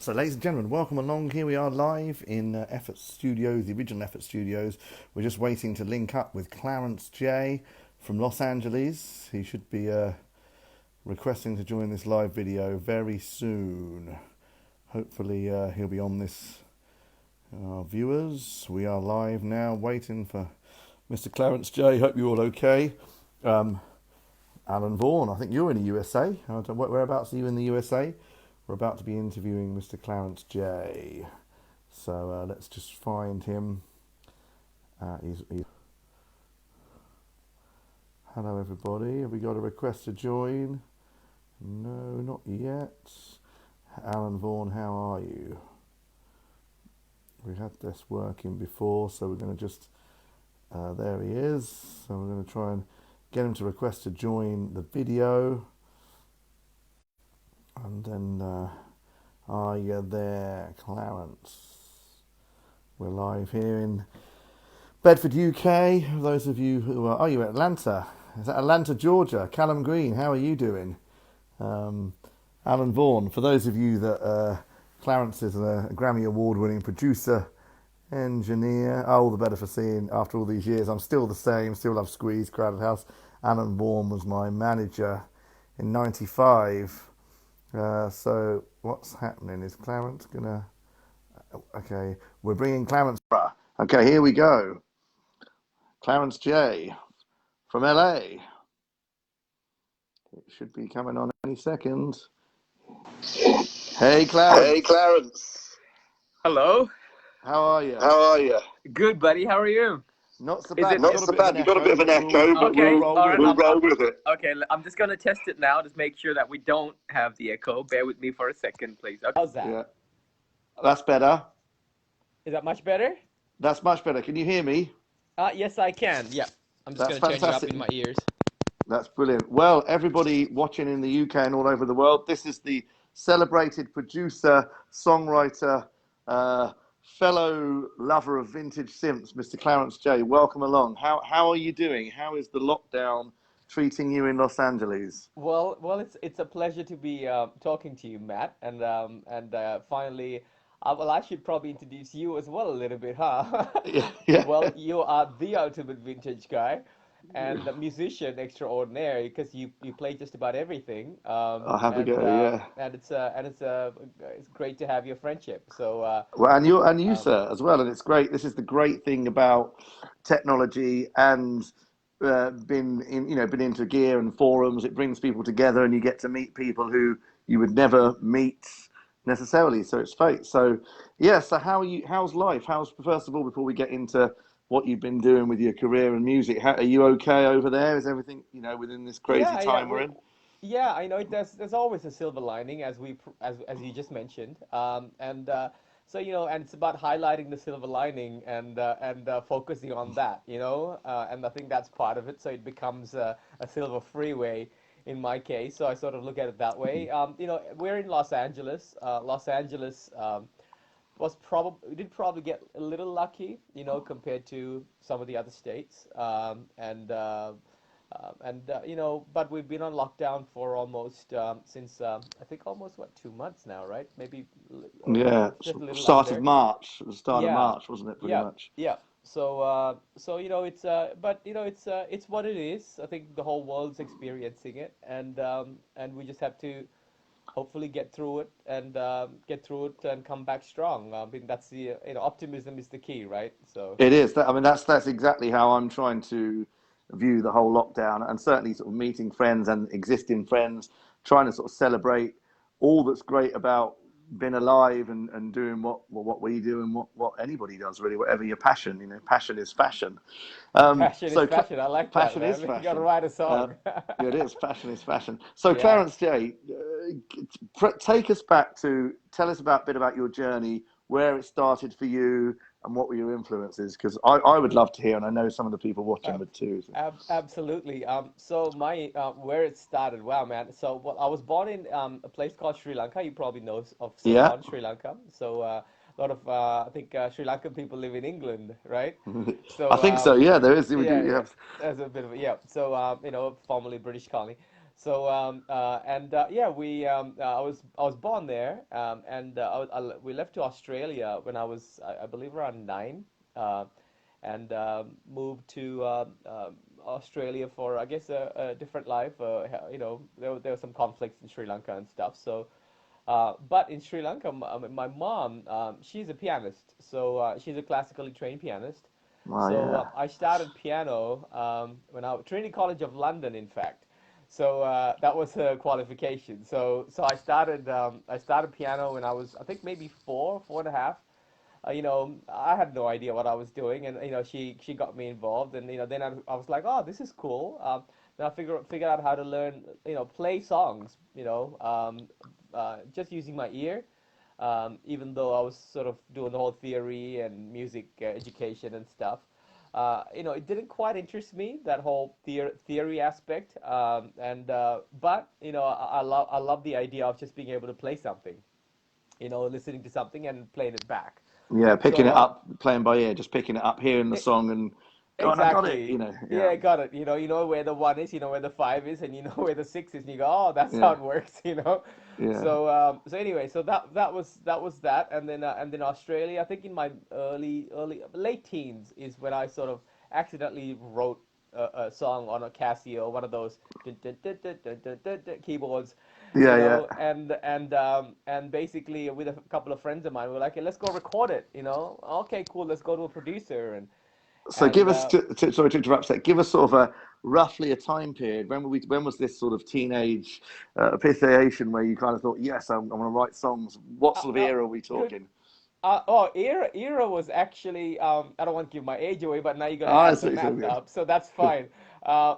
So, ladies and gentlemen, welcome along. Here we are live in Effort Studios, the original Effort Studios. We're just waiting to link up with Clarence J from Los Angeles. He should be requesting to join this live video very soon. Hopefully, he'll be on this. Our viewers, we are live now, waiting for Mr. Clarence J. Hope you're all okay. Alan Vaughan, I think you're in the USA. Whereabouts are you in the USA? We're about to be interviewing Mr. Clarence J. So let's just find him. Hello, everybody. Have we got a request to join? No, not yet. Alan Vaughan, how are you? We had this working before, so we're going to just... there he is. So we're going to try and get him to request to join the video. And then... are you there, Clarence? We're live here in Bedford, UK. Those of you who are... you at Atlanta? Is that Atlanta, Georgia? Callum Green, how are you doing? Alan Vaughan, for those of you that... Clarence is a Grammy Award-winning producer, engineer. All the better for seeing, after all these years, I'm still the same, still love Squeeze, Crowded House. Alan Vaughan was my manager in '95. So what's happening? Is Clarence gonna... Okay, we're bringing Clarence. Okay, here we go. Clarence J from LA. It should be coming on any second. Hey, Clarence. Hey, Clarence. Hello. How are you? How are you? Good, buddy. How are you? Not so bad. Not so bad. You've got a bit of an echo, but Okay, we'll all right, roll with it. Okay, I'm just going to test it now. Just make sure that we don't have the echo. Bear with me for a second, please. Okay. How's that? Yeah, that's better. Is that much better? That's much better. Can you hear me? Yes, I can. Yeah. I'm just going to turn you up in my ears. That's brilliant. Well, everybody watching in the UK and all over the world, this is the celebrated producer, songwriter, fellow lover of vintage synths, Mr. Clarence J. Welcome along. How are you doing? How is the lockdown treating you in Los Angeles? Well, it's a pleasure to be talking to you, Matt, and finally, well, I should probably introduce you as well a little bit, huh? Yeah. Well, you are the ultimate vintage guy and a musician extraordinary because you play just about everything. I'll have a go, yeah. And it's great to have your friendship. So Well, and you, sir, as well. And it's great. This is the great thing about technology and been into gear and forums. It brings people together, and you get to meet people who you would never meet necessarily. So it's fate. So yeah. So how are you? How's life? First of all, before we get into what you've been doing with your career and music, are you okay over there? Is everything within this crazy time we're in? Yeah, I know there's always a silver lining as you just mentioned, so and it's about highlighting the silver lining and focusing on that, and I think that's part of it. So it becomes a silver freeway in my case. So I sort of look at it that way. We're in Los Angeles. Los Angeles we did probably get a little lucky, compared to some of the other states, but we've been on lockdown for almost since I think almost 2 months now, right? Maybe. Yeah, just a little start under. of March. The start of Yeah, March, wasn't it? Pretty much. yeah. So it's what it is. I think the whole world's experiencing it, and we just have to hopefully get through it and come back strong. I mean, that's the optimism is the key, right? So It is. That's exactly how I'm trying to view the whole lockdown, and certainly sort of meeting friends and existing friends, trying to sort of celebrate all that's great about being alive and doing what we do and what anybody does, really, whatever your passion. Passion is fashion. passion is fashion. I like that, Passion man. is You fashion. gotta write a song. Yeah, it is. Passion is fashion. So, Yeah. Clarence J, take us back tell us a bit about your journey, where it started for you, and what were your influences? Because I would love to hear, and I know some of the people watching would too. So. Absolutely. So my where it started, wow, man. So I was born in a place called Sri Lanka. You probably know of Yeah. Ceylon, Sri Lanka. So a lot of I think Sri Lankan people live in England, right? So I think so. Yeah, there is. yeah, You yeah. have. As a bit of so formerly British colony. Yeah, I was born there, we left to Australia when I was, I believe, around 9, uh, and moved to Australia for, I guess, a different life. There were some conflicts in Sri Lanka and stuff. But in Sri Lanka, my mom, she's a pianist, so she's a classically trained pianist. Oh So yeah. I started piano when I Trinity College of London, in fact. So that was her qualification. So I started piano when I was, I think, maybe 4, 4 and a half. I had no idea what I was doing, and she got me involved, and then I was like, oh, this is cool. Then I figured out how to learn, play songs, just using my ear. Even though I was sort of doing the whole theory and music education and stuff, it didn't quite interest me, that whole theory aspect. But I love the idea of just being able to play something, listening to something and playing it back. Yeah, picking So it up, playing by ear, just picking it up, hearing the it, song, and going, I got it. exactly. Yeah, Yeah, got it. You know where the one is, you know where the five is, and you know where the six is, and you go, oh, that's how yeah, it works. yeah. So anyway, so that was that, and then Australia. I think in my early late teens is when I sort of accidentally wrote a song on a Casio, one of those dun, dun, dun, dun, dun, dun, dun, dun, keyboards, Yeah, yeah. and basically with a couple of friends of mine, we were like, hey, let's go record it. Okay, cool, let's go to a producer and So give and us, sorry to interrupt, that. Give us sort of roughly a time period. When was this sort of teenage appreciation where you kind of thought, yes, I'm going to write songs? What uh, sort of uh, era are we good. talking? Era was actually, I don't want to give my age away, but now you're gonna Ah, add the it's all math good. up, so that's fine.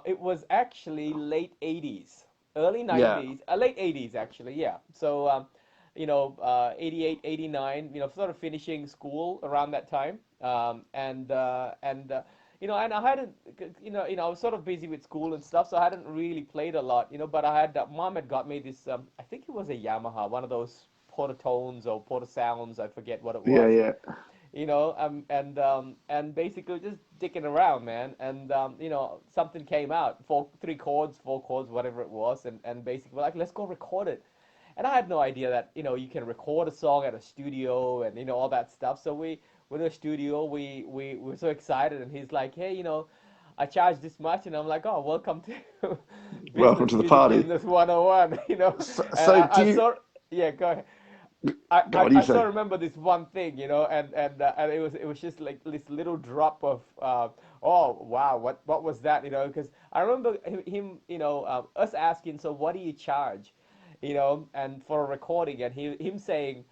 It was actually late 80s, early Yeah, 90s, late 80s actually, yeah. So 88, 89, sort of finishing school around that time. And I hadn't, I was sort of busy with school and stuff, so I hadn't really played a lot, but mom had got me this, I think it was a Yamaha, one of those Portatones or Portasounds, I forget what it yeah, was. yeah, And basically just dicking around, man. And something came out, 3 chords, 4 chords, whatever it was, and basically like, let's go record it. And I had no idea that you can record a song at a studio and all that stuff. So we went to a studio. We were so excited, and he's like, hey, I charge this much, and I'm like, oh, welcome to welcome business, to the music party. business 101. And So do I you, saw, yeah, go ahead. I, go I, on, you I still say. remember this one thing, and it was just like this little drop of oh wow, what was that, because I remember him, us asking, so what do you charge, and for a recording, and him saying,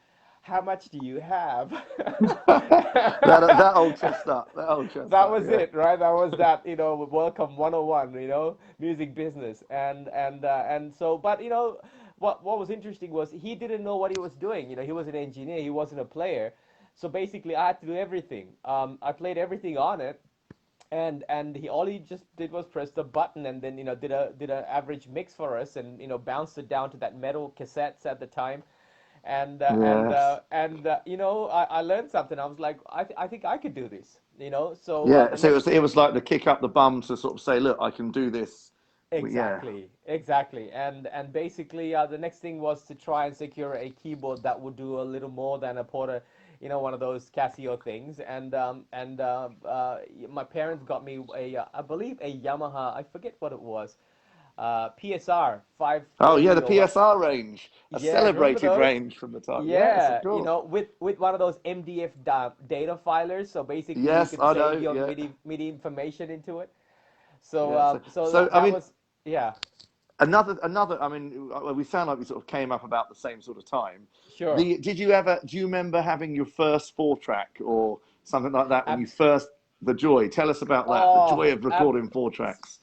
how much do you have? That old chestnut, that old That chestnut, was yeah. it, right? That was that, welcome 101, music business. And so, but what was interesting was he didn't know what he was doing. He was an engineer, he wasn't a player. So basically I had to do everything. I played everything on it, and all he just did was press the button, and then did a average mix for us, and bounced it down to that metal cassettes at the time. Yes. I learned something. I was like, I think I could do this. So Yeah, the so next. it was like the kick up the bum to sort of say, look, I can do this. Yeah, Exactly, exactly. And basically, the next thing was to try and secure a keyboard that would do a little more than a Porter, one of those Casio things. My parents got me I believe a Yamaha. I forget what it was. PSR oh yeah, 530 the or what? PSR range, a Yeah, remember celebrated those? range from the time. Yes, of Yeah, course. with one of those MDF data filers, so basically you Yes, could I save know. your Yeah, MIDI information into it. So yeah. that I that mean, was, yeah, another. I mean, we sound like we sort of came up about the same sort of time. sure. Do you remember having your first 4 track or something like that when you Abs first the joy? Tell us about that. The oh, joy of ab recording 4 tracks.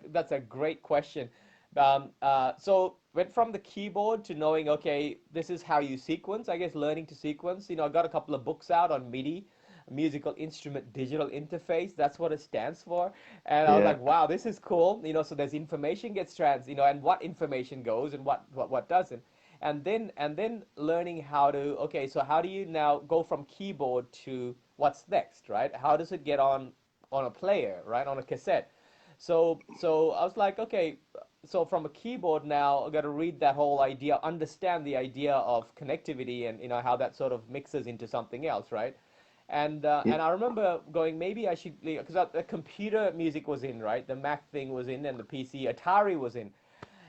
that's a great question. So went from the keyboard to knowing, okay, this is how you sequence, I guess, learning to sequence. I got a couple of books out on MIDI, musical instrument digital interface. That's what it stands for. And I was Yeah. like, wow, this is cool. So there's information gets and what information goes and what doesn't. And then learning how to, okay, so how do you now go from keyboard to what's next, right? How does it get on a player, right? On a cassette. So I was like, okay, so from a keyboard now, I got to read that whole idea, understand the idea of connectivity, and how that sort of mixes into something else, right? Yeah, And I remember going, maybe I should, because the computer music was in, right? The Mac thing was in, and the PC Atari was in,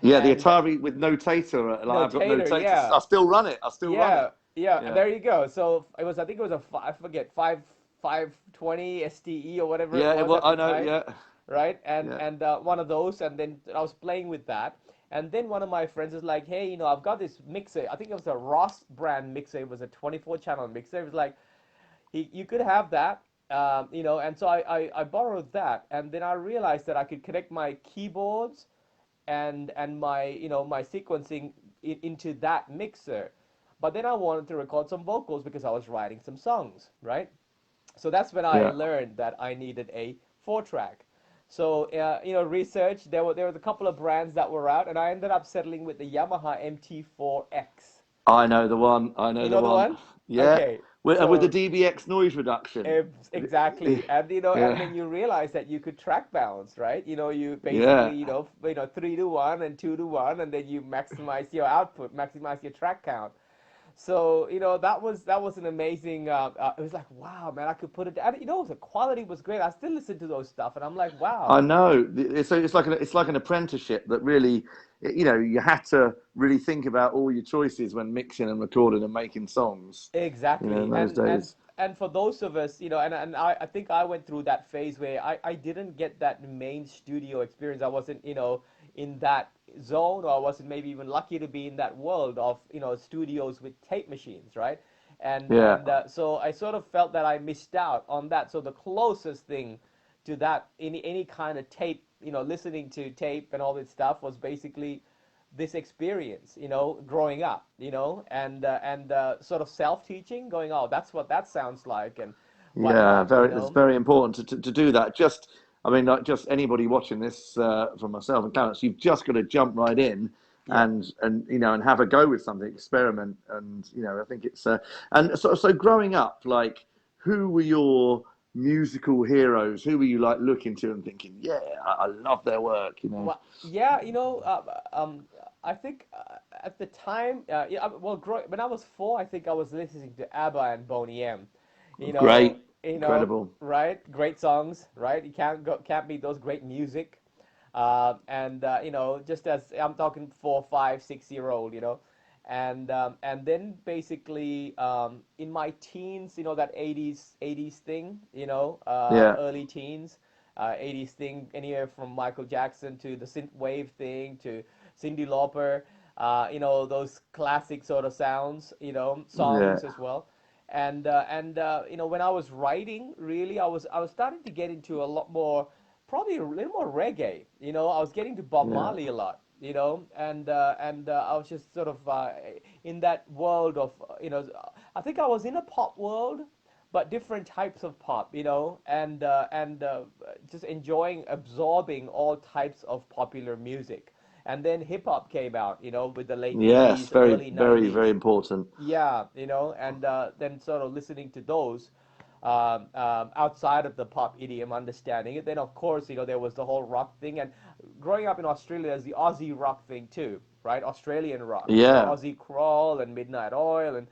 yeah, the and Atari with notator. Like I've got Notator, notators. yeah, I still run it. I still run it. yeah. Yeah, There you go. So it was, I think it was I forget, 520 STE or whatever it yeah. was Well, at the I know. time, Yeah, right? yeah. And one of those, and then I was playing with that, and then one of my friends is like, hey, I've got this mixer. I think it was a Ross brand mixer. It was a 24 channel mixer. It was like, you could have that, and so I borrowed that, and then I realized that I could connect my keyboards and my my sequencing into that mixer. But then I wanted to record some vocals because I was writing some songs, right? So that's when I Yeah. learned that I needed a 4-track. So research, there was a couple of brands that were out, and I ended up settling with the Yamaha MT4X. I know the one. I know You the know the one. one? Yeah. Okay. And with the So DBX noise reduction. exactly, and and Yeah. then you realize that you could track balance, right? You basically Yeah. 3 to 1 and 2 to 1, and then you maximize your output, maximize your track count. So that was an amazing. It was like, wow, man, I could put it. And, the quality was great. I still listen to those stuff, and I'm like, I wow. know. It's like an apprenticeship that really, you had to really think about all your choices when mixing and recording and making songs. In Exactly. those And days. and for those of us, and I think I went through that phase where I didn't get that main studio experience. I wasn't, in that zone, or I wasn't maybe even lucky to be in that world of, studios with tape machines, right? Yeah. So I sort of felt that I missed out on that. So the closest thing to that, any kind of tape, listening to tape and all this stuff, was basically this experience, growing up, and sort of self-teaching, going, oh, that's what that sounds like, and Yeah, whatnot, it's very important to do that. I mean, not just anybody watching this, from myself and Clarence, you've just got to jump right in Yeah. and have a go with something, experiment, and I think it's and so growing up, like, who were your musical heroes? Who were you like looking to and thinking, yeah, I love their work. Well, yeah, I think at the time, yeah, well, when I was 4, I think I was listening to ABBA and Boney M. You know, Great, incredible. right? Great songs, right? You can't beat those. Great music, and just as I'm talking 4, 5, 6 year old, and then basically in my teens, that 80s thing, Yeah, early teens. 80s thing, anywhere from Michael Jackson to the synth wave thing to Cyndi Lauper, those classic sort of sounds, yeah, songs as well. When I was writing, really, I was starting to get into a lot more, probably a little more reggae. I was getting to Bob yeah, Marley a lot. I was just sort of in that world of, I think I was in a pop world, but different types of pop, and just enjoying, absorbing all types of popular music. And then hip hop came out, with the late yes, 80s, very, early very, very 90s. important. Yeah, and then sort of listening to those outside of the pop idiom, understanding it. Then, of course, there was the whole rock thing. And growing up in Australia, there's the Aussie rock thing too, right? Australian rock, Yeah, Aussie Crawl and Midnight Oil, and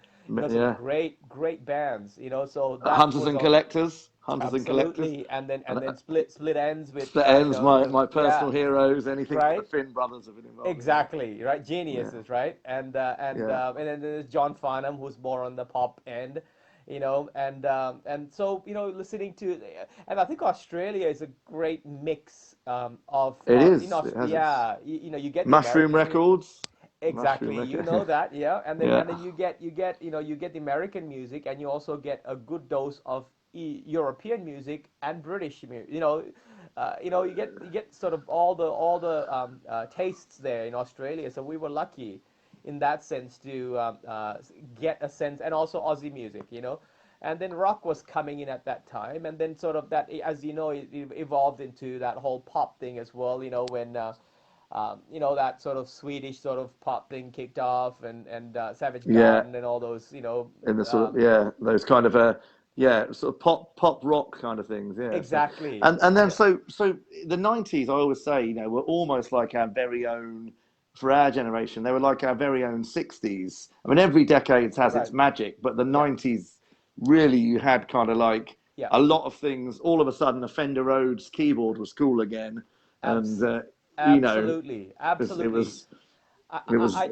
some yeah. great, great bands, so that Hunters was and all. collectors, hunters and collectors, Absolutely, and then and and then split ends with Split Ends, my yeah, personal heroes. Anything that the right. Finn brothers have been involved in. Yeah, Exactly, right. yeah, Geniuses, right? yeah, And then there's John Farnham, who's more on the pop end, and so listening to, and I think Australia is a great mix of it is. It has its yeah, you get the Mushroom American music. Records, Mushroom Exactly, Record. that, yeah, Yeah, and then you get the American music, and you also get a good dose of European music and British music. You get sort of all the tastes there in Australia. So we were lucky in that sense to get a sense, and also Aussie music. And then rock was coming in at that time, and then sort of that, as it evolved into that whole pop thing as well. When that sort of Swedish sort of pop thing kicked off, and Savage yeah. Garden and all those, In the sort of, yeah, those kind of yeah, sort of pop rock kind of things. Yeah. So, Exactly. and then Yeah. so the '90s, I always say, were almost like our very own, for our generation. They were like our very own '60s. I mean, every decade has its Right. magic, but the Yeah. '90s really, you had kind of like Yeah. a lot of things. All of a sudden, a Fender Rhodes keyboard was cool again, and Abs- you know, Absolutely. it Absolutely. was I, it I, was I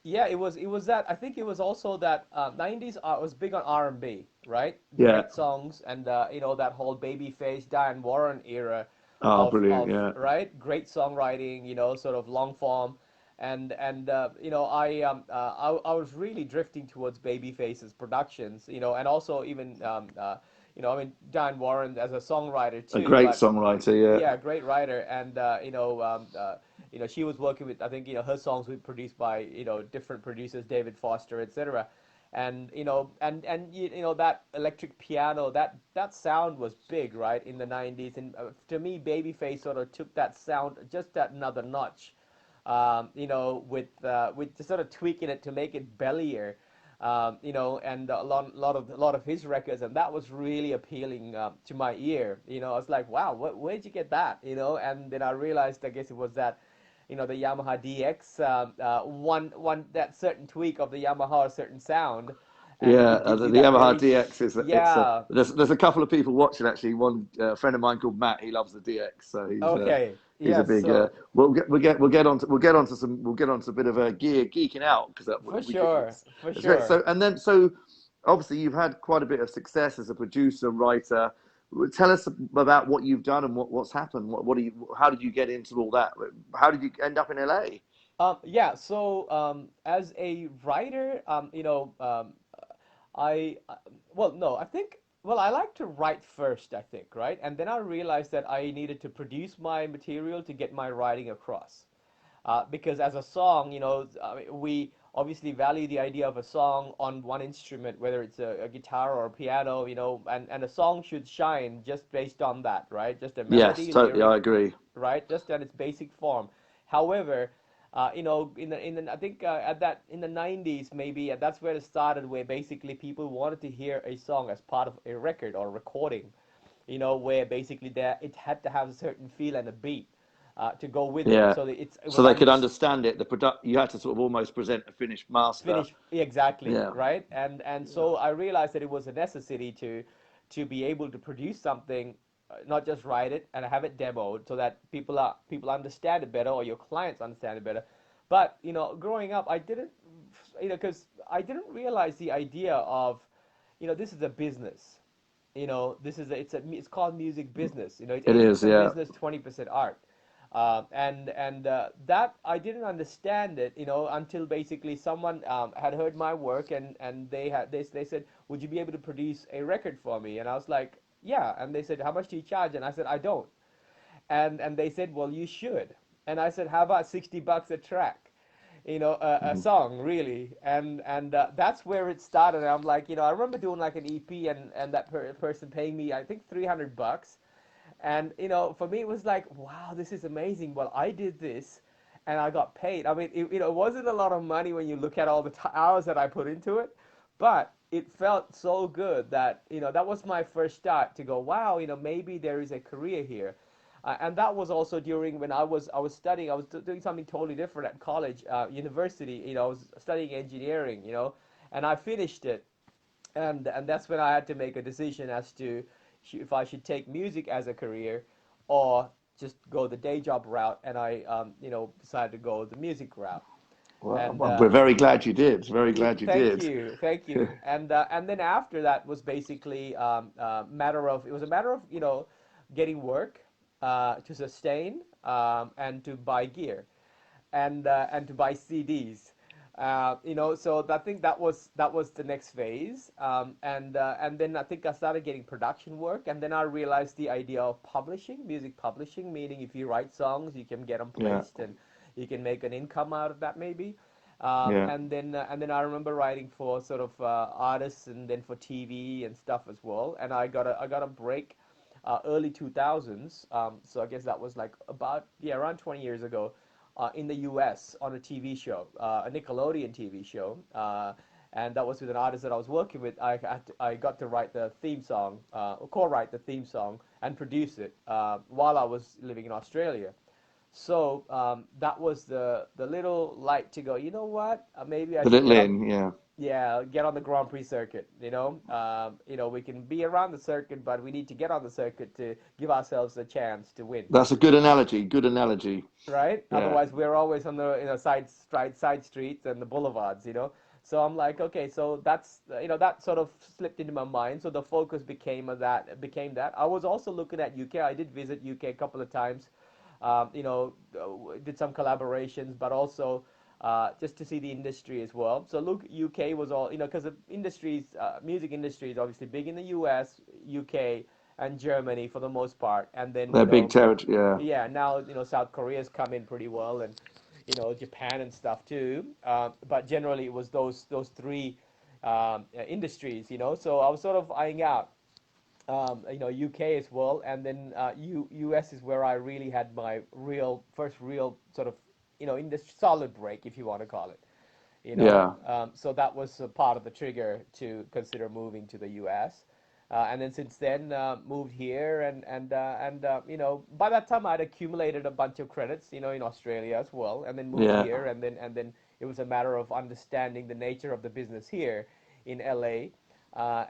Yeah, it was that. I think it was also that 90s was big on R&B, right? yeah. Great songs and that whole Babyface, Diane Warren era Oh, brilliant! of Yeah, right? Great songwriting, sort of long form and I was really drifting towards Babyface's productions, and also even I mean Diane Warren as a songwriter a too, great but songwriter. Yeah. yeah, great writer, and she was working with, I think, her songs were produced by different producers, David Foster, etc. And that electric piano, that sound was big, right, in the '90s, and to me, Babyface sort of took that sound just that another notch, with just sort of tweaking it to make it bellier, and a lot of his records, and that was really appealing to my ear. I was like, wow, where'd you get that? And then I realized, I guess it was that, the Yamaha DX, one that certain tweak of the Yamaha, a certain sound, and Yeah, it gives you the that Yamaha very, DX is it's yeah, there's a couple of people watching actually. One friend of mine called Matt, he loves the DX, so okay, he's a yes, big. so We'll get onto a bit of a geeking out because that for we could sure, for it's great. sure. So obviously you've had quite a bit of success as a producer writer. Tell us about what you've done and what's happened. What do you how did you get into all that? How did you end up in LA? Yeah, so as a writer, I, well, no, I think, well, I like to write first, I think, right? And then I realized that I needed to produce my material to get my writing across. Because as a song, I mean, we obviously value the idea of a song on one instrument, whether it's a guitar or a piano, and a song should shine just based on that, right? Just a Yes, melody, totally. lyric, I agree. right? Just in its basic form. However, in the I think at that in the '90s maybe that's where it started, where basically people wanted to hear a song as part of a record or recording, where basically it had to have a certain feel and a beat to go with it. Yeah. So that it So was they could understood. understand it. You had to sort of almost present a finished master. Finish exactly, Yeah. right? And so I realized that it was a necessity to be able to produce something, not just write it and have it demoed, so that people understand it better, or your clients understand it better. But growing up, I didn't, because I didn't realize the idea of, this is a business. This is it's called music business. It's It is. 80% Yeah. business, 20% art. And that I didn't understand it, until basically someone had heard my work, and they said, would you be able to produce a record for me? And I was like, yeah. And they said, how much do you charge? And I said, I don't. And they said, well, you should. And I said, how about $60 a track? A Mhm. song, really. And that's where it started. And I'm like, I remember doing like an EP, and that person paying me, I think, $300. And for me, it was like, wow, this is amazing. Well, I did this, and I got paid. I mean, it wasn't a lot of money when you look at all the hours that I put into it, but it felt so good that that was my first start to go, wow, maybe there is a career here. And that was also during when I was studying. I was doing something totally different at college, university. I was studying engineering. And I finished it, and that's when I had to make a decision as to if I should take music as a career or just go the day job route. And I, decided to go the music route. And Well, we're very glad you did. Very glad you thank did. you, thank you. And then after that was basically matter of it was a matter of getting work to sustain, and to buy gear, and to buy CDs. So I think that was the next phase, and then I think I started getting production work, and then I realized the idea of publishing, music publishing, meaning if you write songs, you can get them Yeah. placed, and you can make an income out of that maybe. Yeah. And then I remember writing for sort of artists, and then for TV and stuff as well. And I got a break early 2000s. So I guess that was like about, yeah, around 20 years ago, in the US on a TV show, a Nickelodeon TV show. and that was with an artist that I was working with. I got to write the theme song, co-write the theme song, and produce it while I was living in Australia. So that was the little light to go. You know what? Maybe I The should little get on. in, yeah. Yeah, get on the Grand Prix circuit. We can be around the circuit, but we need to get on the circuit to give ourselves a chance to win. That's a good analogy. Good analogy. Right? Yeah. Otherwise, we're always on the side streets and the boulevards. So I'm like, okay, so that sort of slipped into my mind. So the focus became that. I was also looking at UK. I did visit UK a couple of times. Did some collaborations, but also just to see the industry as well. So look, UK was all, because the music industry is obviously big in the US, UK, and Germany for the most part, and then They're big territory, yeah. yeah, now South Korea's come in pretty well, and Japan and stuff too. But generally, it was those three industries. So I was sort of eyeing out, UK as well, and then US is where I really had my first real sort of industry solid break, if you want to call it. So that was a part of the trigger to consider moving to the US. And then since then, moved here, and by that time I'd accumulated a bunch of credits, in Australia as well, and then moved Yeah. here, and then it was a matter of understanding the nature of the business here in LA,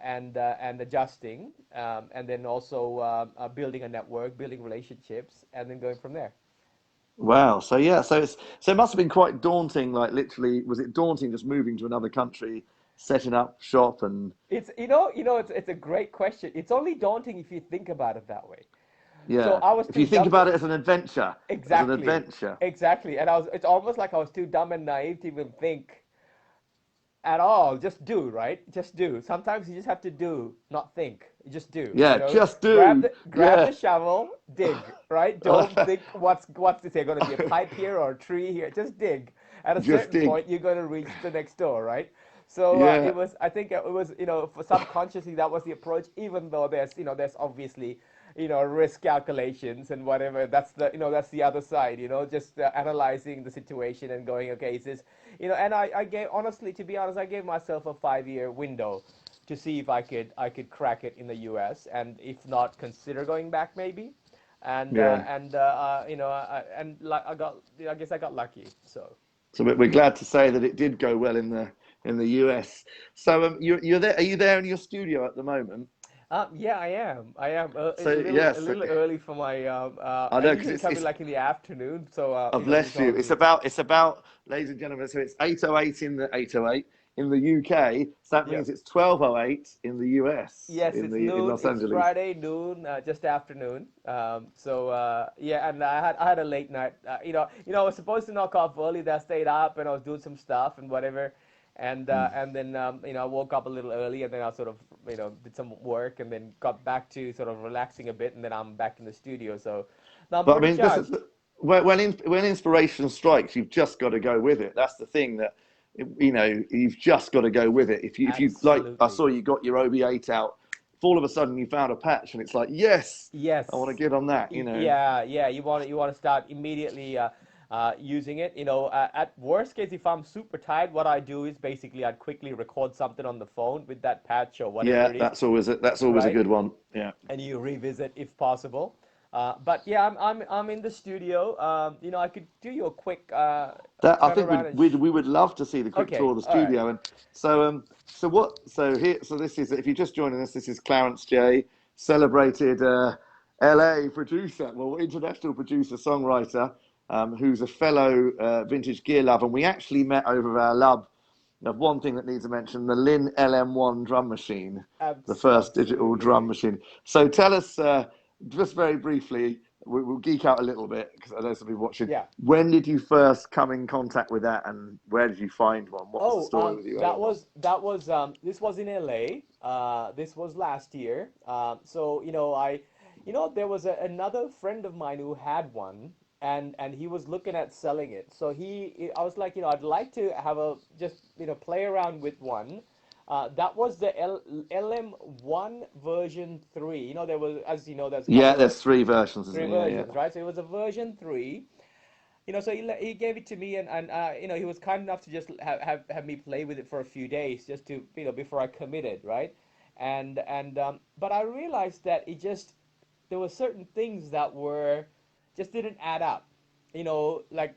and adjusting, and then also building a network, building relationships, and then going from there. Wow. So yeah, so it must have been quite daunting, like literally, was it daunting just moving to another country, setting up shop and It's a great question. It's only daunting if you think about it that way. So yeah. I was If too you think dumb about it as an adventure, Exactly. Exactly. And it's almost like I was too dumb and naive to even think at all. Just do, right? Just do. Sometimes you just have to do, not think. You just do. Yeah, just Grab do. the shovel, dig, right? Don't think what's this here going to be a pipe here or a tree here. Just dig. At a Just certain dig. point, you're going to reach the next door, right? So Yeah. I think it was, for subconsciously that was the approach, even though there's obviously, risk calculations and whatever. That's the other side, just analyzing the situation and going, okay, is this, and I gave, honestly, to be honest, I gave myself a 5-year window to see if I could crack it in the US, and if not, consider going back maybe. And, Yeah. I guess I got lucky. So. So we're glad to say that it did go well in the US. So you're there. Are you there in your studio at the moment? Yeah, I am. It's So yes, a little early for my. I I know because usually come in like in the afternoon, so oh, it's bless you. already. It's about, ladies and gentlemen. So it's 8:08 in the 8:08 in the UK. So that Yeah. means it's 12:08 in the US Yes, in it's the in noon. Los It's Angeles. Friday noon, just afternoon. Yeah, and I had a late night. I was supposed to knock off early. Then I stayed up and I was doing some stuff and whatever, and then I woke up a little early, and then I sort of did some work, and then got back to sort of relaxing a bit, and then I'm back in the studio. So now I'm But I pretty mean, this is charged. when inspiration strikes, you've just got to go with it. That's the thing that you've just got to go with it. If you like, I Absolutely. saw you got your OB8 out. If all of a sudden you found a patch, and it's like, yes, I want to Yes. get on that. Yeah, yeah. You want to start immediately using it. At worst case, if I'm super tired, what I do is basically I'd quickly record something on the phone with that patch or whatever Yeah, it is, that's always a right? good one. Yeah. And you revisit if possible. But yeah, I'm in the studio. I could do you a quick That I turn think around we'd, and we'd we would love to see the quick okay, tour of the all right. studio. And so this is, if you're just joining us, this is Clarence J, celebrated LA producer, well, international producer songwriter, who's a fellow vintage gear lover. And we actually met over our love of one thing that needs to mention: the Lin LM1 drum machine, the first digital drum Absolutely. machine. So tell us, just very briefly, we'll geek out a little bit because I know some people watching. Yeah. When did you first come in contact with that, and where did you find one? What was the Oh, story with you that having one? was this was in LA. This was last year. So there was another friend of mine who had one, and he was looking at selling it. So I was like, I'd like to have a just play around with one. That was the LM1 version 3. There was, as you know, there's a Yeah, couple of there's three versions, isn't three there? Yeah, versions, right? So it was a version 3. So he gave it to me, and he was kind enough to just have me play with it for a few days, just to before I committed, right? And but I realized that there were certain things that were just didn't add up. Like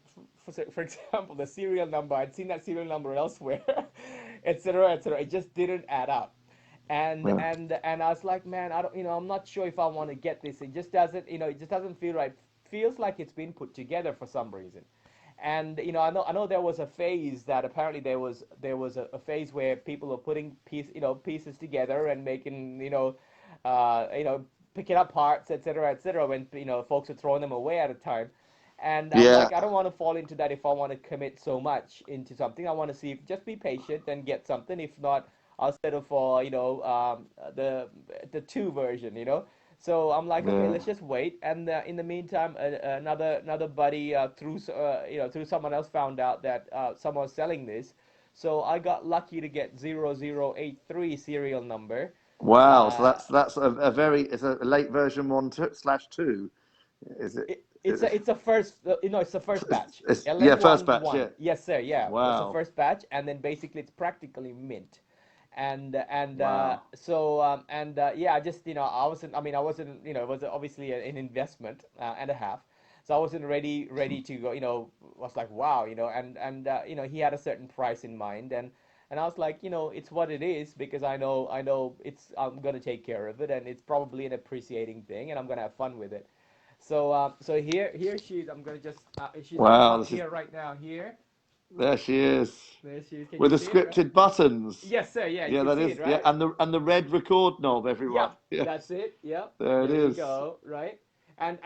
for example, the serial number. I'd seen that serial number elsewhere, etc., etc. It just didn't add up. And Yeah. and and I was like, man, I don't, I'm not sure if I want to get this. It just doesn't, it just doesn't feel right. Feels like it's been put together for some reason. And I know there was a phase that apparently there was a phase where people were putting pieces together and making uh, you know picking up parts, etc., etc. When folks are throwing them away at a time. And I'm Yeah. like, I don't want to fall into that if I want to commit so much into something. I want to see, just be patient and get something. If not, I'll settle for the two version. So I'm like, okay, Yeah. let's just wait. And in the meantime, another buddy through someone else found out that someone was selling this. So I got lucky to get 0083 serial number. Wow. So Uh, that's a very it's a late version one slash two. Is it? it's a first, it's the first batch. Yeah, first batch. Yeah. LM11. Yes, sir. Yeah, it's the Wow. first batch, and then basically it's practically mint. And Wow. yeah, I just I wasn't. I mean, I wasn't. It was obviously an investment and a half. So I wasn't ready to go. Was like, wow. And he had a certain price in mind, and I was like, it's what it is, because I know I'm gonna take care of it, and it's probably an appreciating thing, and I'm gonna have fun with it. So here she's. I'm gonna just. She's Wow. not This is here right now. Here, there she is there she is. Can with you the see it? Right? scripted buttons. Yes, sir. Yeah, you Yeah, can that see is. it, Yeah, right? and the red record knob, everyone. Yep, Yes, that's it. Yep, there it there you is. go. Right, and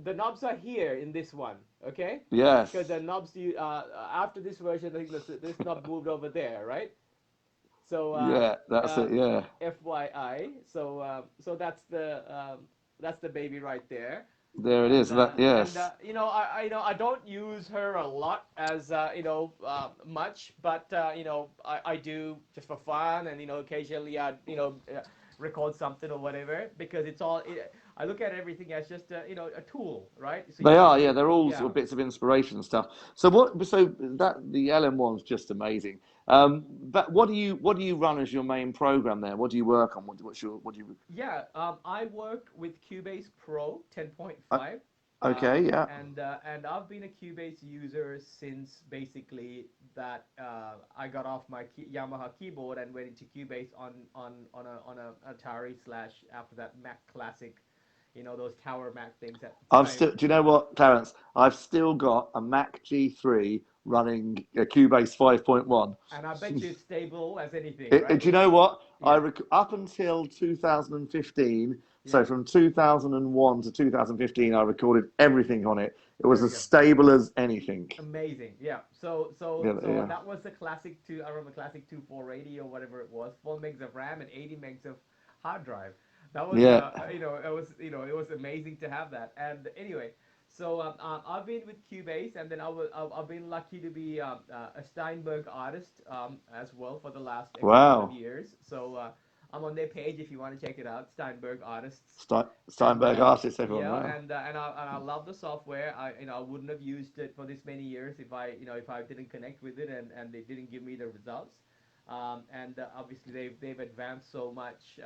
the knobs are here in this one. Okay, Yes. because the knobs you after this version, I think this knob moved over there, right? So Yeah, that's it. Yeah, FYI, so that's the baby right there. there it is. and That yes. I don't use her a lot as much, but I do just for fun, and occasionally I record something or whatever, because I look at everything as just a tool, right? So They are, yeah. you They're all sort yeah. of bits of inspiration and stuff. So what? So that the LM1's just amazing. But what do you run as your main program there? What do you work on? What do you? Yeah, I work with Cubase Pro Uh, 10.5, okay, yeah. and I've been a Cubase user since basically that I got off my Yamaha keyboard and went into Cubase on a Atari slash after that Mac Classic, those Tower Mac things at the I've time. still. Do you know what, Clarence? I've still got a Mac G3 running a Cubase 5.1. And I bet you it's stable as anything, right? Do you know what? Yeah, Up until 2015, so yeah. from 2001 to 2015, I recorded everything on it. It was There we as go. stable as anything. Amazing. Yeah. So so Yeah, so yeah, that was the classic two. I remember classic 2.480 or whatever it was. 4 megs of RAM and 80 megs of hard drive. That was yeah. it was amazing to have that. And anyway, so I've been with Cubase, and then I've been lucky to be a Steinberg artist as well for the last X amount of Wow. years. So I'm on their page if you want to check it out, Steinberg Artists. And Steinberg Artist, everyone. yeah, Wow. and I love the software. I wouldn't have used it for this many years if I didn't connect with it, and they didn't give me the results. And obviously they've advanced so much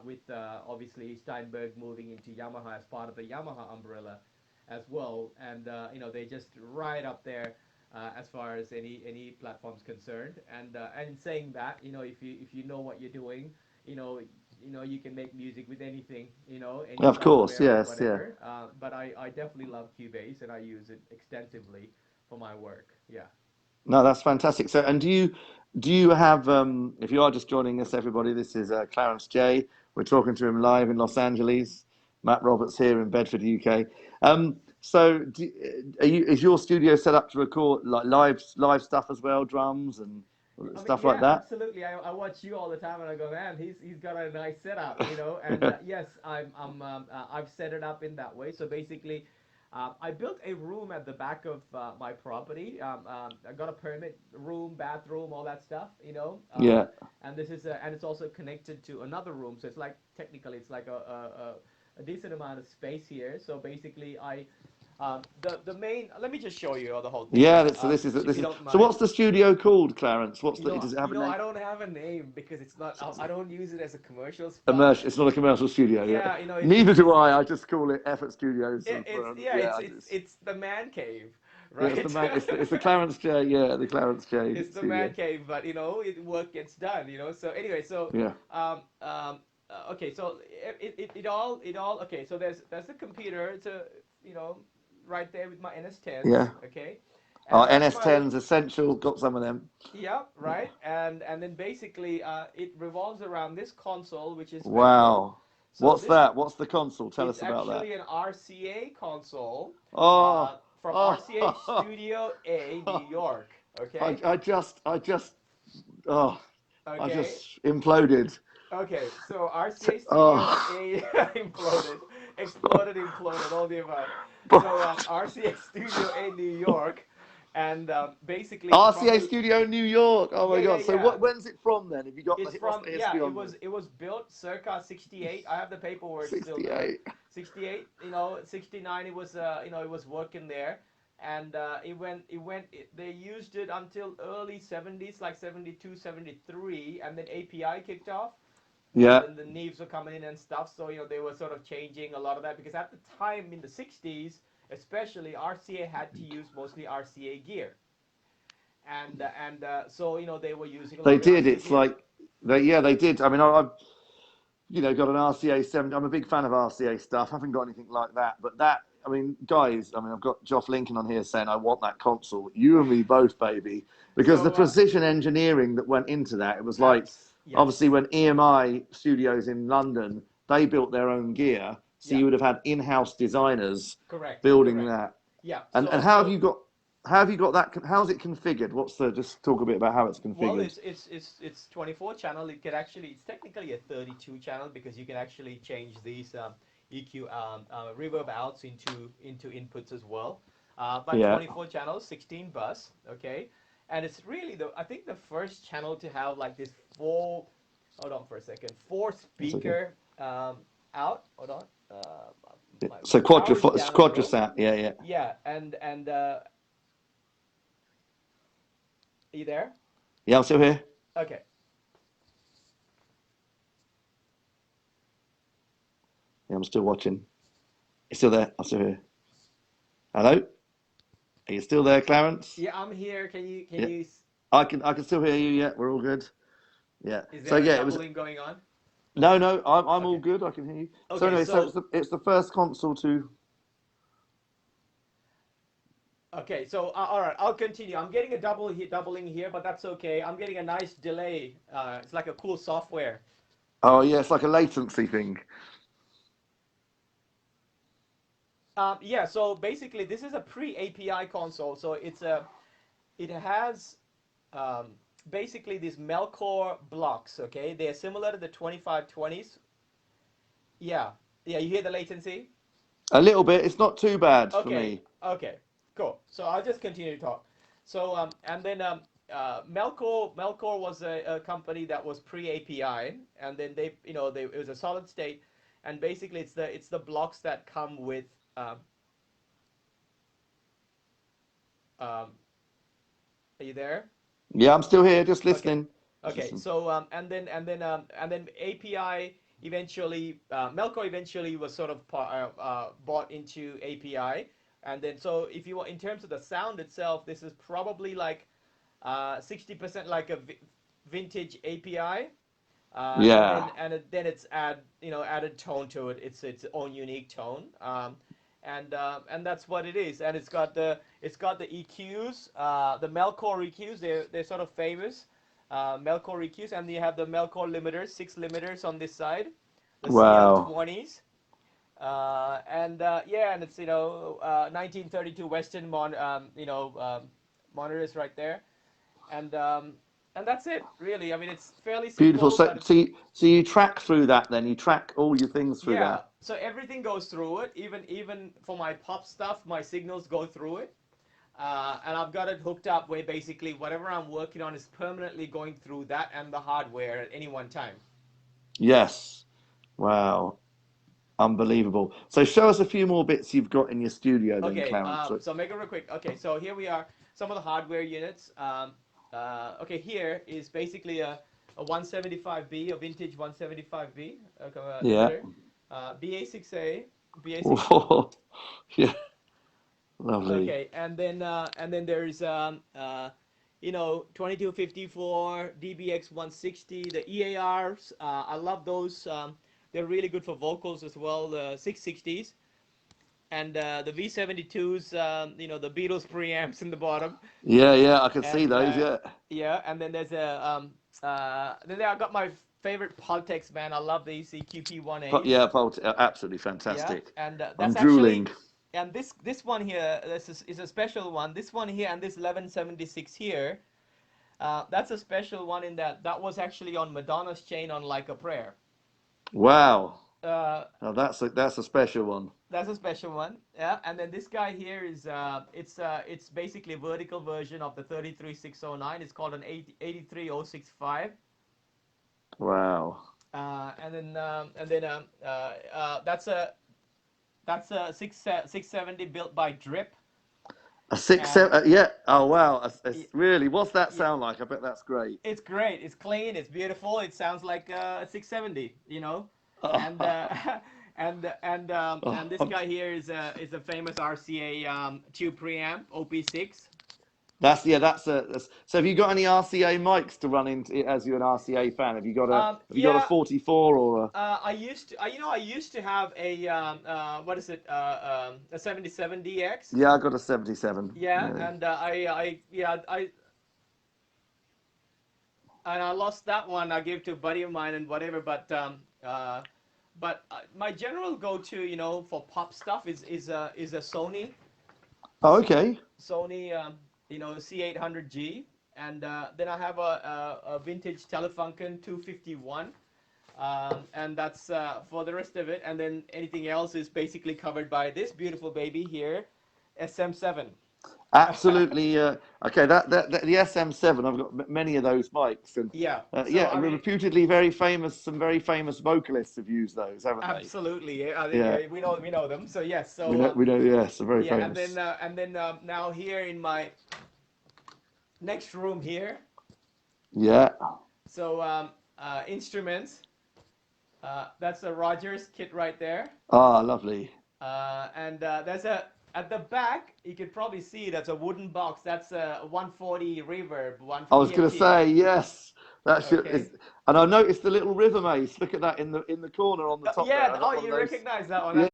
with obviously Steinberg moving into Yamaha as part of the Yamaha umbrella as well, and they just right up there as far as any platform's concerned. And saying that, if you know what you're doing, you know you can make music with anything, any Of course, software or yes, yeah. whatever. But I definitely love Cubase, and I use it extensively for my work. Yeah. No, that's fantastic. So, and do you have if you are just joining us, everybody, this is Clarence J. We're talking to him live in Los Angeles. Matt Roberts here in Bedford, UK. So, is your studio set up to record like live stuff as well, drums and I mean, stuff like yeah, that? absolutely. I watch you all the time, and I go, man, he's got a nice setup. And yes, I've set it up in that way. So basically, I built a room at the back of my property. I got a permit room, bathroom, all that stuff. Yeah. And and it's also connected to another room. So it's like technically it's like a decent amount of space here. So basically, The main. Let me just show you the whole thing, Yeah, so this is if this you is. don't So mind. what's the studio called, Clarence? What's You the? know, Does it have a name? I don't have a name because it's not. I don't use it as a commercial spot. Immersion. It's not a commercial studio. Yeah. Yeah, Neither do I. I just call it Effort Studios. it's yeah, Yeah, I just. it's the man cave, Yeah, it's right? the Clarence J. Yeah, the Clarence J. It's the Studio. man cave, but work gets done. So anyway, Yeah. okay, so it all okay. So there's the computer. It's a right there with my NS10s. Yeah. Okay, Our and that's my NS10s essential. Got some of them. yeah, right. And then basically it revolves around this console, which is metal. Wow. So What's this that? What's the console? Tell it's us about that. actually an RCA console Oh. from RCA Oh. Studio A, New York. I, Okay. I just, I just, oh, I Okay. just imploded. Okay. So RCA Studio Oh. A imploded, all the above. So RCA Studio A, New York, and basically from RCA the Studio New York. Oh yeah, my yeah, God. So yeah. when's it from then? Have you got It's what's from the yeah. history on this? It was built circa 68. I have the paperwork still there. 68. 68. 69. It was it was working there, and they used it until early 70s, like 72, 73, and then API kicked off, and Yeah. then the Neves were coming in and stuff. So they were sort of changing a lot of that because at the time in the 60s, especially RCA had to use mostly RCA gear, and so they were using a lot They of the did. RCA It's gear. like, yeah, they did. I mean, I've, got an RCA 7. I'm a big fan of RCA stuff. I haven't got anything like that. But that, I mean, guys, I mean, I've got Joff Lincoln on here saying, I want that console. You and me both, baby. Because the So precision engineering that went into that, it was like, obviously, yes, when EMI Studios in London, they built their own gear. So yeah, you would have had in house designers correct, building correct. that. Yeah. And how have you got that? How's it configured? Just talk a bit about how it's Well, configured. it's 24 channel. It's technically a 32 channel because you can actually change these EQ reverb outs into inputs as well. But Yeah. 24 channels, 16 bus, okay, and it's really I think the first channel to have like this four. Hold on for a second. Four That's okay. speaker out. Hold on. So My power is down a little. quadrasat, yeah, yeah, Yeah, and are you there? yeah. I'm still here. Okay. Yeah, I'm still watching. You're still there. I'm still here. Hello, are you still there, Clarence? Yeah, I'm here. Can Yeah, you I can still hear you. Yeah, we're all good. Yeah. is So there a yeah, it was doubling going on? no. I'm all Okay. good. I can hear you. So Okay, anyway, so so it's the first console to. all right, I'll continue. I'm getting a doubling here, but that's okay. I'm getting a nice delay. It's like a cool software. Oh yeah, it's like a latency thing. Yeah, so basically this is a pre-API console. So it has um, basically these Melcore blocks, okay? They're similar to the 2520s. Yeah. Yeah, you hear the latency? A little bit. It's not too bad for Okay, me. okay, cool. So I'll just continue to talk. So and then Melcore was a company that was pre-API, and then it was a solid state, and basically it's the blocks that come with um, um, are you there? Yeah, I'm still here, just Okay, listening. Just okay. listen. So and then API eventually Melco eventually was sort of bought into API, and then so if you in terms of the sound itself, this is probably like 60% like a vintage API, Yeah. then it's added tone to it. It's its own unique tone. And that's what it is. And it's got the EQs, the Melcore EQs. They're sort of famous, Melcore EQs, and you have the Melcore limiters, 6 limiters on this side, the Wow. CL20s, yeah, and it's 1932 Western monitors right there, and and that's it really. I mean, it's fairly Beautiful. simple, So, but it's so you track through that then? You track all your things through yeah. that? So everything goes through it. Even for my pop stuff, my signals go through it. And I've got it hooked up where basically whatever I'm working on is permanently going through that and the hardware at any one time. Yes. Wow. Unbelievable. So show us a few more bits you've got in your studio then, Okay, Clarence. so make it real quick. Okay, so here we are, some of the hardware units. Okay, here is basically a 175B, a vintage 175B Yeah. limiter, BA6A, BA6. Oh, yeah, lovely. Okay, and then there's 2254, DBX 160, the EARs. I love those. They're really good for vocals as well. The 660s. And the V72s, the Beatles preamps in the bottom, Yeah, yeah, I can see and those. Yeah, yeah, and then there's then there I got my favorite Pultex, man. I love the ECQP but 1As. yeah, absolutely Yeah, fantastic. and I'm that's actually, drooling. and this one here, is a special one. This one here and this 1176 here, that's a special one in that that was actually on Madonna's chain on Like a Prayer. Wow. Uh, Now that's a special one. That's a special one, yeah. And then this guy here is it's basically a vertical version of the 33609. It's called an 83065. Wow. That's a 670 built by Drip. A six, And seven, yeah. Oh wow. y- Really, what's that y- sound like? I bet that's great. it's great. It's clean. It's beautiful. It sounds like a 670, And and this Oh, guy here is a famous RCA tube preamp OP6. So have you got any RCA mics to run into as you're an RCA fan? Have you got a Yeah, 44 or a? I used to have a what is it? A 77DX. Yeah, I got a 77. Yeah, Yeah. and I lost that one. I gave to a buddy of mine and whatever. But my general go-to, for pop stuff is a Sony Oh, okay. Sony C800G, and then I have a vintage Telefunken 251. And that's for the rest of it, and then anything else is basically covered by this beautiful baby here, SM7. Absolutely. Okay. The SM7. I've got many of those mics, and Yeah. So yeah, I mean, reputedly very famous. Some very famous vocalists have used those, haven't they? absolutely. Yeah, Yeah. we know them. So yes. We So know. We know. Yes, they're very yeah, famous. and then now here in my next room here. Yeah. So instruments. That's a Rogers kit right there. Ah, lovely. And there's a at the back. You could probably see that's a wooden box. That's a 140 reverb, I was going to 140 say yes. That's Okay. and I noticed the little rhythm ace. Look at that in the corner on the top there. Yeah. I got Oh, one of you those. recognize that one. Yeah.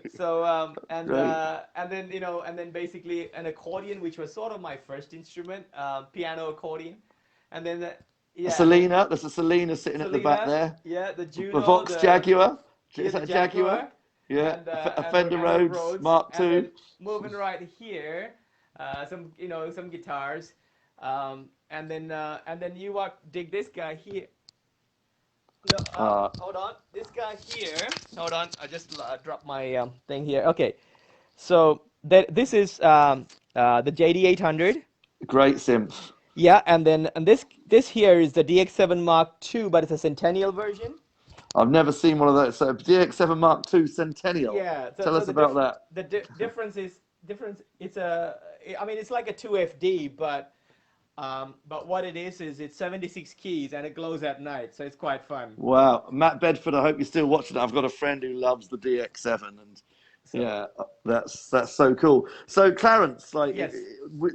So Great. and then basically an accordion, which was sort of my first instrument, piano accordion, and then A yeah, and then Selena. There's a Selena sitting at the back Selena, there. yeah, the The Juno, Vox Jaguar. Is the that a Jaguar? Jaguar, Yeah. A and Fender the Rhodes Mark and II. then moving right here, some guitars, and then dig this guy here. No, Uh, hold on, this guy here. Hold on, I just dropped my thing here. Okay, so this is the JD800. great synth. Yeah, and this here is the DX7 Mark II, but it's a Centennial version. I've never seen one of those. So DX7 Mark II Centennial. Yeah, Tell us about that. the difference is It's I mean, it's like a 2FD, but what it is it's 76 keys and it glows at night, so it's quite fun. Wow, Matt Bedford. I hope you're still watching it. I've got a friend who loves the DX7, and So yeah, that's so cool. So Clarence, like, yes,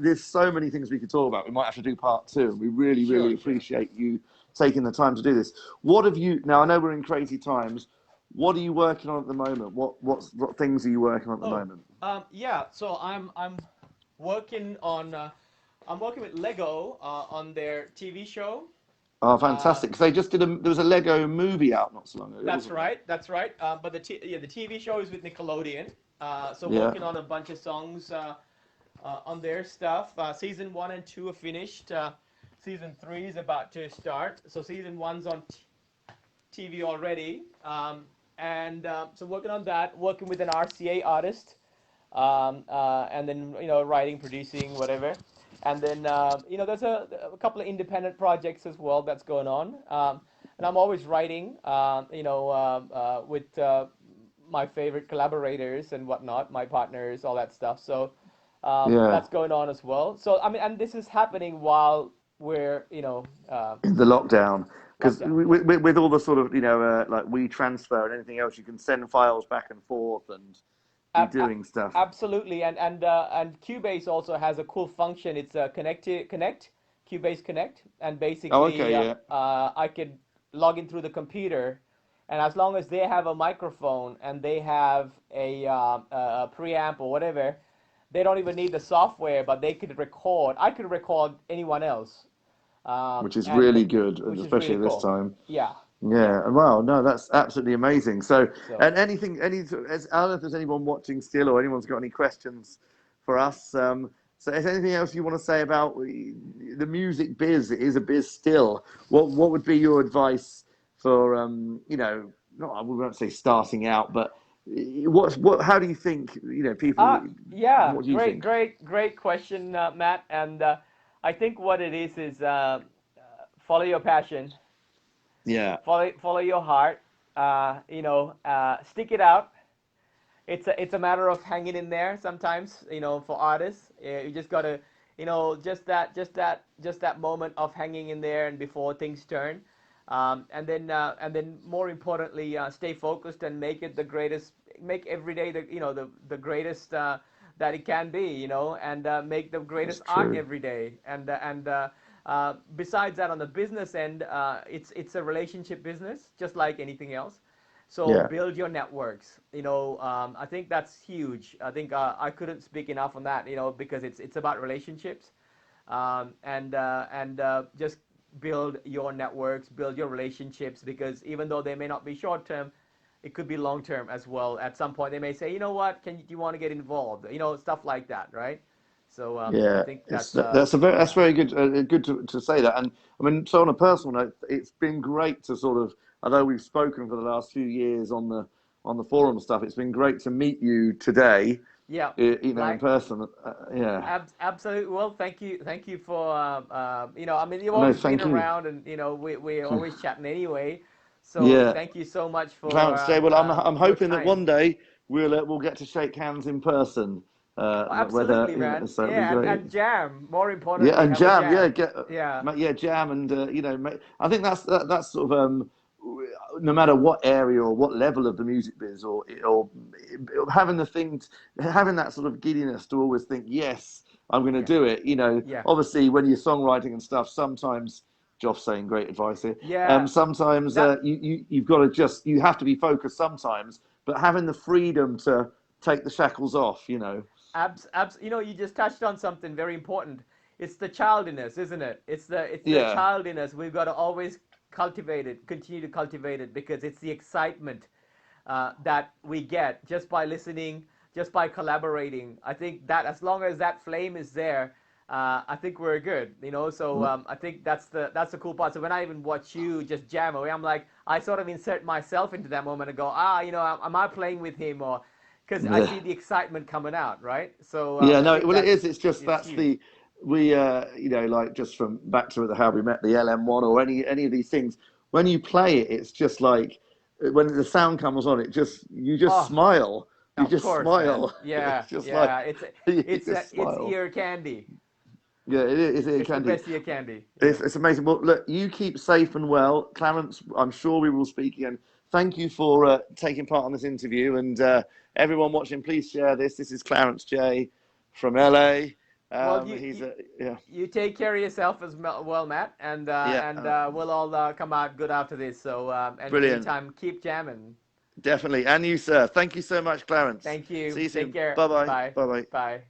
there's so many things we could talk about. We might have to do part two, and we really, sure, really appreciate you taking the time to do this. What have you now? I know we're in crazy times. What are you working on at the moment? What things are you working on at the Oh, moment? yeah. So I'm working on I'm working with Lego on their TV show. Oh, Uh, fantastic! 'Cause they just did there was a Lego movie out not so long ago, that's wasn't there? right. That's right. But the TV show is with Nickelodeon. So Yeah. working on a bunch of songs on their stuff. Season 1 and 2 are finished. Season 3 is about to start. So season 1's on TV already. So working on that, working with an RCA artist, and then writing, producing, whatever. And then there's a couple of independent projects as well that's going on. and I'm always writing, with my favorite collaborators and whatnot, my partners, all that stuff. So Yeah. that's going on as well. So I mean, and this is happening while we're, In the lockdown, because lockdown. Yeah. with all the sort of like WeTransfer and anything else, you can send files back and forth and be Ab- ab- doing stuff. Absolutely, and Cubase also has a cool function. It's a connect, Cubase Connect, and Oh, basically okay, yeah, I could log in through the computer, and as long as they have a microphone and they have a preamp or whatever, they don't even need the software, but they could record. I could record anyone else, which is and really good, which is especially really at this cool. time. Yeah, yeah. Yeah, wow, no, that's absolutely amazing. So, So. and I don't know if there's anyone watching still or anyone's got any questions for us. So, is there anything else you want to say about the music biz? It is a biz still. What would be your advice for, not, I won't say starting out, but how do you think, people, Yeah, what do you great, think? great, great question, Matt. And I think what it is follow your passion, Yeah, follow your heart. Stick it out. It's a matter of hanging in there sometimes. For artists, you just gotta, just that moment of hanging in there, and before things turn, and then more importantly, stay focused and make it the greatest. Make every day the greatest that it can be. And make the that's greatest art true. every day. And besides that, on the business end, it's a relationship business, just like anything else. So Yeah, build your networks. I think that's huge. I think I couldn't speak enough on that. Because it's about relationships, and just build your networks, build your relationships. Because even though they may not be short term, it could be long term as well. At some point, they may say, you know what, do you want to get involved? Stuff like that, right? So I yeah, think it's that's that's yeah. very good. Good to say that. And I mean, so on a personal note, it's been great to sort of, although we've spoken for the last few years on the forum stuff, it's been great to meet you today, Yeah, in like person. Yeah, absolutely. Well, thank you for I mean, you've no, always been thank you. around, and we're always chatting anyway. So Yeah, thank you so much Clarence J. Well, I'm for your hoping that time. one day we'll get to shake hands in person. Oh, Whether absolutely, man. so it'd be Yeah, and, great. and jam. More Yeah, importantly, and have a jam. Yeah, jam. Yeah, yeah, jam, and I think that's sort of no matter what area or what level of the music biz, or having having that sort of giddiness to always think, yes, I'm going to yeah, do it. yeah, Obviously, when you're songwriting and stuff, sometimes Joff's saying great advice here. yeah. Sometimes That you've got to you have to be focused sometimes, but having the freedom to take the shackles off. you just touched on something very important. It's the childiness, isn't it? It's the Yeah, childiness. We've got to always cultivate it, continue to cultivate it, because it's the excitement that we get just by listening, just by collaborating. I think that as long as that flame is there, I think we're good. So I think that's the cool part. So when I even watch you just jam away, I'm like, I sort of insert myself into that moment and go, am I playing with him, or because I yeah. see the excitement coming out, right? So Yeah, I no, think well, it that's is. It's just it's that's huge. like just from back to how we met the LM1 or any of these things. When you play it, it's just like when the sound comes on, you just Oh, smile. You of just course, man. smile. Yeah, It's just like yeah. you just It's smile. ear candy. Yeah, it is. It It's the can be. best ear candy. Yeah. It's amazing. Well, look, you keep safe and well, Clarence. I'm sure we will speak again. Thank you for taking part on this interview, and everyone watching, please share this. This is Clarence J from LA. Well, He's a yeah, you take care of yourself as well, Matt, yeah, and we'll all come out good after this. So and brilliant, anytime, keep jamming. definitely. And you, sir. Thank you so much, Clarence. Thank See you. you Take soon. care. Bye bye. Bye. Bye bye. Bye.